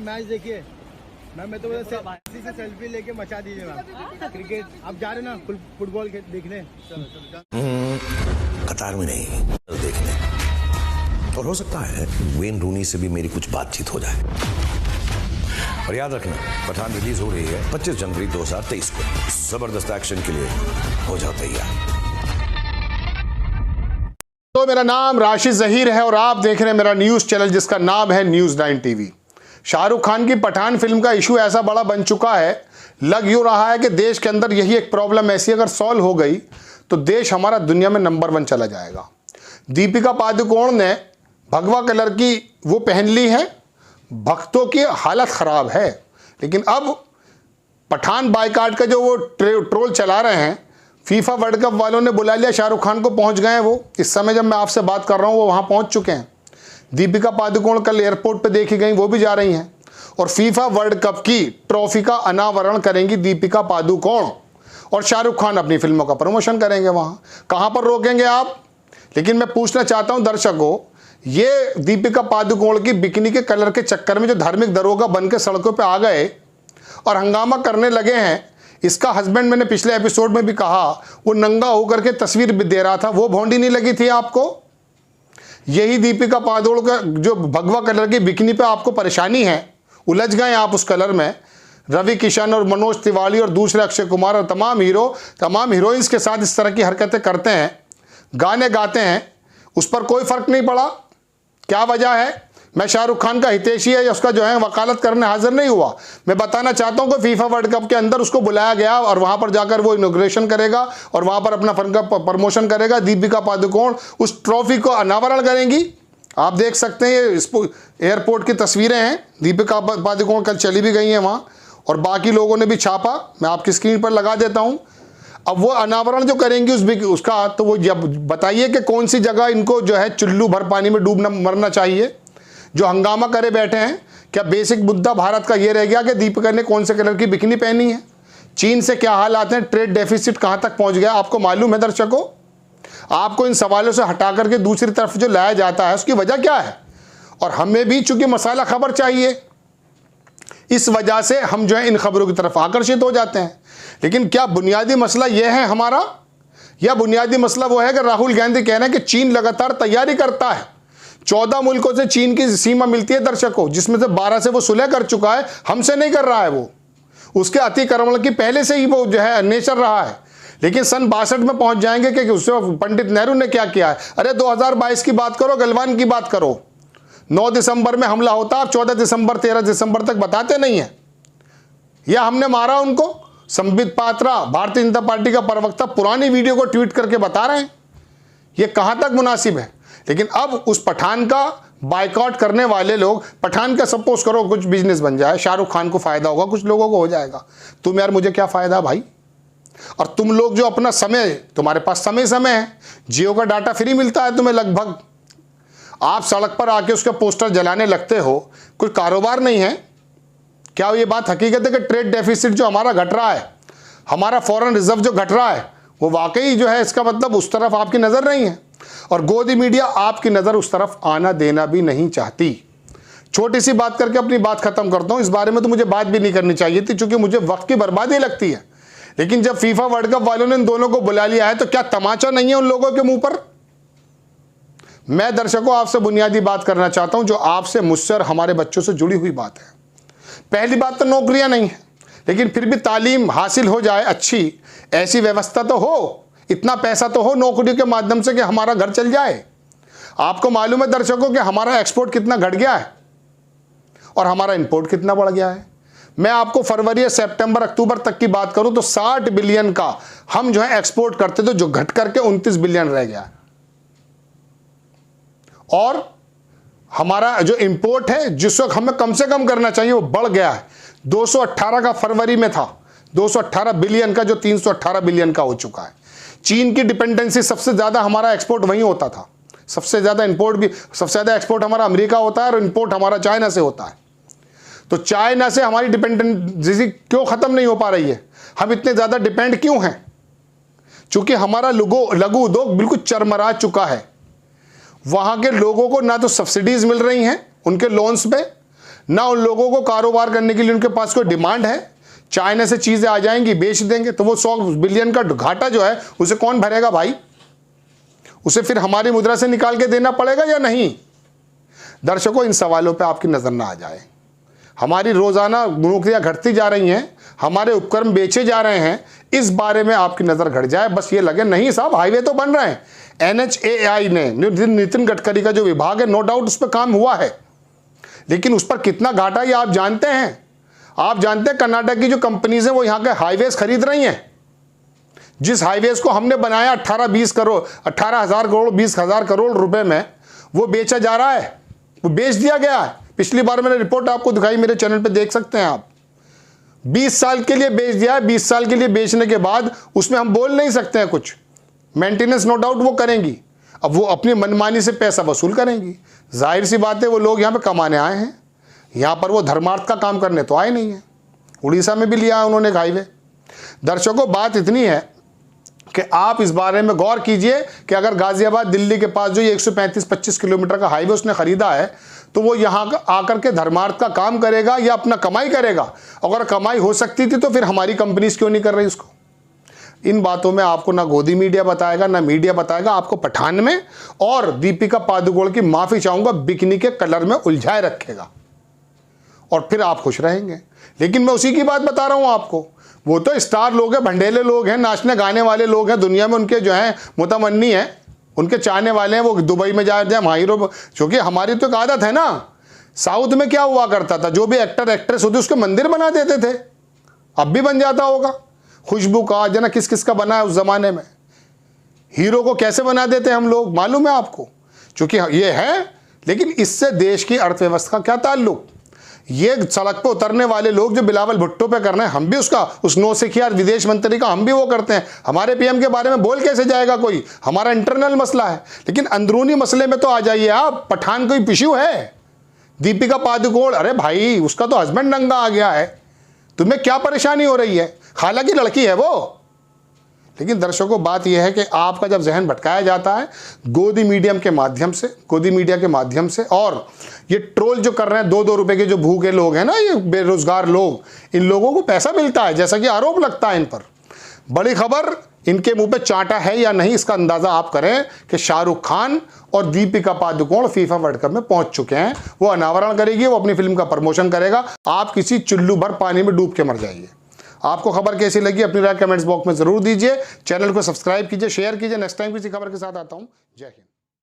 Match देखिए ma'am, मैं तो से सेल्फी लेके मचा दीजिए मैम। क्रिकेट आप जा रहे ना फुटबॉल देखने? कतार में नहीं, देखने। और हो सकता है वेन रूनी से भी मेरी कुछ बातचीत हो जाए। और याद रखना, पठान रिलीज हो रही है 25 जनवरी 2023 को। जबरदस्त एक्शन के लिए हो जाओ तैयार। तो मेरा नाम राशिद जहीर है और आप देख रहे हैं मेरा न्यूज चैनल जिसका नाम है न्यूज 9 टीवी। शाहरुख खान की पठान फिल्म का इशू ऐसा बड़ा बन चुका है, लग यूं रहा है कि देश के अंदर यही एक प्रॉब्लम ऐसी अगर सॉल्व हो गई तो देश हमारा दुनिया में नंबर 1 चला जाएगा। दीपिका पादुकोण ने भगवा कलर की वो पहन ली है, भक्तों की हालत खराब है। लेकिन अब पठान बायकाट का जो वो ट्रोल चला रहे हैं, फीफा वर्ल्ड कप वालों ने बुला लिया, शाहरुख खान को पहुंच गए हैं वो। इस समय जब मैं आपसे बात कर रहा हूं वो वहां पहुंच चुके हैं। दीपिका पादुकोण कल एयरपोर्ट पे देखी गई, वो भी जा रही हैं और फीफा वर्ल्ड कप की ट्रॉफी का अनावरण करेंगी दीपिका पादुकोण, और शाहरुख खान अपनी फिल्मों का प्रमोशन करेंगे वहां। कहां पर रोकेंगे आप? लेकिन मैं पूछना चाहता हूं दर्शकों, ये दीपिका पादुकोण की बिकिनी के कलर के चक्कर में जो धार्मिक दरोगा बन के सड़कों पर आ गए और हंगामा करने लगे हैं, इसका हस्बैंड, मैंने पिछले एपिसोड में भी कहा, वो नंगा होकर के तस्वीर भी दे रहा था, वो भौंडी नहीं लगी थी आपको? यही दीपिका पादुकोण का जो भगवा कलर की बिकिनी पे आपको परेशानी है, उलझ गए आप उस कलर में। रवि किशन और मनोज तिवारी और दूसरे अक्षय कुमार और तमाम हीरोइंस के साथ इस तरह की हरकतें करते हैं, गाने गाते हैं, उस पर कोई फर्क नहीं पड़ा। क्या वजह है? मैं शाहरुख खान का हितैषी है या उसका जो है वकालत करने हाजिर नहीं हुआ। मैं बताना चाहता हूं कि फीफा वर्ल्ड कप के अंदर उसको बुलाया गया और वहां पर जाकर वो इनॉग्रेशन करेगा और वहां पर अपना फन का प्रमोशन करेगा। दीपिका पादुकोण उस ट्रॉफी को अनावरण करेंगी। आप देख सकते हैं ये एयरपोर्ट की तस्वीरें हैं। दीपिका पादुकोण कल चली भी गई हैं वहां और बाकी लोगों ने भी छापा, मैं आपकी स्क्रीन पर लगा देता हूं। अब वो अनावरण जो करेंगी उसका, तो वो बताइए कि कौन सी जगह इनको जो है चुल्लू भर पानी में डूबना मरना चाहिए जो हंगामा करे बैठे हैं। क्या बेसिक मुद्दा भारत का ये रह गया कि दीपिका ने कौन से कलर की बिकिनी पहनी है? चीन से क्या हाल आते हैं, ट्रेड डेफिसिट कहां तक पहुंच गया आपको मालूम है दर्शकों? आपको इन सवालों से हटा करके दूसरी तरफ जो लाया जाता है उसकी वजह क्या है? और हमें भी चूंकि मसाला खबर चाहिए, इस वजह से हम जो है इन खबरों की तरफ आकर्षित हो जाते हैं। लेकिन क्या बुनियादी मसला यह है हमारा, या बुनियादी मसला वो है कि राहुल गांधी कह रहे हैं कि चीन लगातार तैयारी करता है? 14 मुल्कों से चीन की सीमा मिलती है दर्शकों, जिसमें से 12 से वो सुलह कर चुका है, हमसे नहीं कर रहा है वो। उसके अतिक्रमण की पहले से ही वो जो है नेचर रहा है। लेकिन सन 62 में पहुंच जाएंगे कि उससे पंडित नेहरू ने क्या किया है। अरे 2022 की बात करो, गलवान की बात करो। 9 दिसंबर में हमला होता, आप 14 दिसंबर 13 दिसंबर तक बताते नहीं है, या हमने मारा उनको। संबित पात्रा, भारतीय जनता पार्टी का प्रवक्ता, पुरानी वीडियो को ट्वीट करके बता रहे हैं। ये कहां तक मुनासिब है? लेकिन अब उस पठान का बायकॉट करने वाले लोग, पठान का सपोज करो कुछ बिजनेस बन जाए, शाहरुख खान को फायदा होगा, कुछ लोगों को हो जाएगा, तुम यार मुझे क्या फायदा भाई? और तुम लोग जो अपना समय, तुम्हारे पास समय है, जियो का डाटा फ्री मिलता है तुम्हें लगभग, आप सड़क पर आके उसके पोस्टर जलाने लगते हो, कोई कारोबार नहीं है क्या? ये बात हकीकत है कि ट्रेड डेफिसिट जो हमारा घट रहा है, हमारा फॉरेन रिजर्व जो घट रहा है, वो वाकई जो है, इसका मतलब उस तरफ आपकी नजर नहीं है और गोदी मीडिया आपकी नजर उस तरफ आना देना भी नहीं चाहती। छोटी सी बात करके अपनी बात खत्म करता हूं। इस बारे में तो मुझे बात भी नहीं करनी चाहिए थी, क्योंकि मुझे वक्त की बर्बादी लगती है। लेकिन जब फीफा वर्ल्ड कप वालों ने इन दोनों को बुला लिया है, तो क्या तमाचा नहीं है उन लोगों के मुंह पर? मैं दर्शकों आपसे बुनियादी बात करना चाहता हूं, जो आपसे, मुझसे और हमारे बच्चों से जुड़ी हुई बात है। पहली बात तो नौकरियां नहीं है, लेकिन फिर भी तालीम हासिल हो जाए अच्छी, ऐसी व्यवस्था तो हो, इतना पैसा तो हो नौकरी के माध्यम से कि हमारा घर चल जाए। आपको मालूम है दर्शकों कि हमारा एक्सपोर्ट कितना घट गया है और हमारा इंपोर्ट कितना बढ़ गया है। मैं आपको फरवरी, सितंबर, अक्टूबर तक की बात करूं तो 60 बिलियन का हम जो है एक्सपोर्ट करते थे, जो घट करके 29 बिलियन रह गया है। और हमारा जो इंपोर्ट है, जिस वक्त हमें कम से कम करना चाहिए, वो बढ़ गया है। 218 का फरवरी में था, 218 बिलियन का जो 318 बिलियन का हो चुका है। चीन की डिपेंडेंसी, सबसे ज्यादा हमारा एक्सपोर्ट वहीं होता था, सबसे ज्यादा इंपोर्ट भी, सबसे ज्यादा एक्सपोर्ट हमारा अमेरिका होता है और इंपोर्ट हमारा चाइना से होता है। तो चाइना से हमारी डिपेंडेंसी क्यों खत्म नहीं हो पा रही है? हम इतने ज्यादा डिपेंड क्यों हैं? चूंकि हमारा लघु उद्योग बिल्कुल चरमरा चुका है। वहां के लोगों को ना तो सब्सिडीज मिल रही हैं उनके लोन्स पे, ना उन लोगों को कारोबार करने के लिए उनके पास कोई डिमांड है। चाइना से चीजें आ जाएंगी, बेच देंगे, तो वो 100 बिलियन का घाटा जो है उसे कौन भरेगा भाई? उसे फिर हमारी मुद्रा से निकाल के देना पड़ेगा या नहीं? दर्शकों, इन सवालों पे आपकी नजर ना आ जाए। हमारी रोजाना नौकरियां घटती जा रही हैं, हमारे उपकरण बेचे जा रहे हैं, इस बारे में आपकी नजर घट जाए। बस ये लगे नहीं साहब, हाईवे तो बन रहे हैं। NHAI ने, नितिन गडकरी का जो विभाग है, नो डाउट उस पर काम हुआ है, लेकिन उस पर कितना घाटा ये आप जानते हैं? आप जानते हैं कर्नाटक की जो कंपनीज हैं वो यहाँ के हाईवेज खरीद रही हैं। जिस हाईवेज को हमने बनाया 18,000 करोड़ 20,000 करोड़ रुपए में, वो बेचा जा रहा है, वो बेच दिया गया है। पिछली बार मैंने रिपोर्ट आपको दिखाई, मेरे चैनल पे देख सकते हैं आप। 20 साल के लिए बेच दिया है। 20 साल के लिए बेचने के बाद उसमें हम बोल नहीं सकते हैं कुछ। मेंटेनेंस नो डाउट वो करेंगी, अब वो अपनी मनमानी से पैसा वसूल करेंगी। जाहिर सी बात है, वो लोग यहाँ पे कमाने आए हैं, यहाँ पर वो धर्मार्थ का काम करने तो आए नहीं है। उड़ीसा में भी लिया है उन्होंने हाईवे। दर्शकों, बात इतनी है कि आप इस बारे में गौर कीजिए कि अगर गाजियाबाद दिल्ली के पास जो ये 135-25 किलोमीटर का हाईवे उसने खरीदा है, तो वो यहाँ आकर के धर्मार्थ का काम करेगा या अपना कमाई करेगा? अगर कमाई हो सकती थी तो फिर हमारी कंपनीज क्यों नहीं कर रही उसको? इन बातों में आपको ना गोदी मीडिया बताएगा, ना मीडिया बताएगा। आपको पठान में और दीपिका पादुकोण की माफी चाहूंगा, बिकनी के कलर में उलझाए रखेगा और फिर आप खुश रहेंगे। लेकिन मैं उसी की बात बता रहा हूं आपको। वो तो स्टार लोग हैं, भंडेले लोग हैं, नाचने गाने वाले लोग हैं, दुनिया में उनके जो हैं मुतमन्नी हैं, उनके चाहने वाले हैं। वो दुबई में जाए वहाँ हीरो, क्योंकि हमारी तो एक आदत है ना, साउथ में क्या हुआ करता था, जो भी एक्टर एक्ट्रेस होते उसके मंदिर बना देते थे। अब भी बन जाता होगा। खुशबू का जना किस किस का बना है उस जमाने में। हीरो को कैसे बना देते हैं हम लोग, मालूम है आपको? क्योंकि ये है, लेकिन इससे देश की अर्थव्यवस्था का क्या ताल्लुक? ये सड़क पे उतरने वाले लोग जो बिलावल भुट्टो पे कर रहे हैं, हम भी उसका, उस नौसिखिया विदेश मंत्री का हम भी वो करते हैं। हमारे PM के बारे में बोल कैसे जाएगा कोई? हमारा इंटरनल मसला है। लेकिन अंदरूनी मसले में तो आ जाइए आप। पठान कोई इशू है? दीपिका पादुकोण, अरे भाई उसका तो हस्बैंड नंगा आ गया है, तुम्हें क्या परेशानी हो रही है? हालांकि लड़की है वो। लेकिन दर्शकों, बात यह है कि आपका जब जहन भटकाया जाता है गोदी मीडिया के माध्यम से, और ये ट्रोल जो कर रहे हैं 2-2 रुपए के जो भूखे लोग हैं ना, ये बेरोजगार लोग, इन लोगों को पैसा मिलता है जैसा कि आरोप लगता है इन पर। बड़ी खबर, इनके मुंह पे चांटा है या नहीं, इसका अंदाजा आप करें कि शाहरुख खान और Deepika Padukone FIFA world cup में पहुंच चुके हैं। वो अनावरण करेगी, वो अपनी फिल्म का प्रमोशन करेगा। आप किसी चुल्लू भर पानी में डूब के मर जाइए। आपको खबर कैसी लगी अपनी राय कमेंट्स बॉक्स में जरूर दीजिए। चैनल को सब्सक्राइब कीजिए, शेयर कीजिए। नेक्स्ट टाइम किसी खबर के साथ आता हूं। जय हिंद।